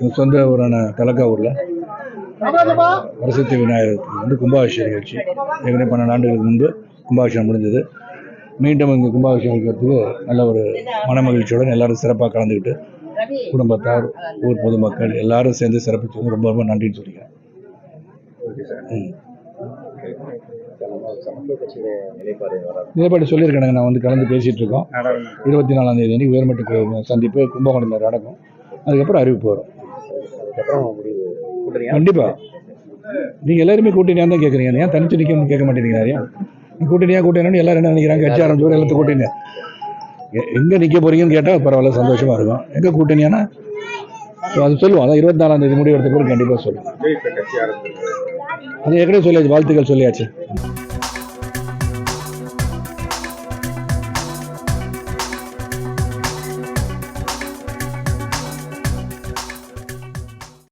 எங்கள் சொந்த ஊரான தலக்காவூரில் வரசக்தி விநாயகருக்கு கும்பாபிஷேகம் நிகழ்ச்சி ஏற்கனவே 12 ஆண்டுகளுக்கு முன்பு கும்பாபிஷேகம் முடிஞ்சது. மீண்டும் இங்கே கும்பாபிஷேகம் வைக்கிறதுக்கு நல்ல ஒரு மனமகிழ்ச்சியுடன் எல்லாரும் சிறப்பாக கலந்துக்கிட்டு குடும்பத்தார், ஊர் பொதுமக்கள் எல்லாரும் சேர்ந்து சிறப்பிச்சு ரொம்ப ரொம்ப நன்றின்னு சொல்லிக்கிறேன். நிலைப்பாடு சொல்லியிருக்கேன். நான் வந்து கலந்து பேசிகிட்டு இருக்கோம். 24ஆம் தேதி அன்றைக்கி உயர்மட்ட சந்திப்பு கும்பகோணத்தில் நடக்கும். அதுக்கப்புறம் அறிவிப்பு வரும். கண்டிப்பாக நீங்கள் எல்லாருமே கூட்டணியாக தான் கேட்குறீங்க. ஏன் தனிச்சு நிற்கணும்னு கேட்க மாட்டேங்கிறீங்க. நிறையா நீ கூட்டணின்னு எல்லாரும் என்ன நினைக்கிறாங்க? கட்சி ஆரம்பிச்சு எல்லாத்துக்கும் கூட்டணி எங்கே நிற்க போகிறீங்கன்னு கேட்டால் பரவாயில்ல, சந்தோஷமாக இருக்கும். எங்கே கூட்டணியானா அது சொல்லுவோம். அதான் 24ஆம் தேதி முடிவெடுத்த பிறகு கண்டிப்பாக சொல்லுவோம். அது ஏற்கனவே சொல்லியாச்சு, வாழ்த்துக்கள் சொல்லியாச்சு.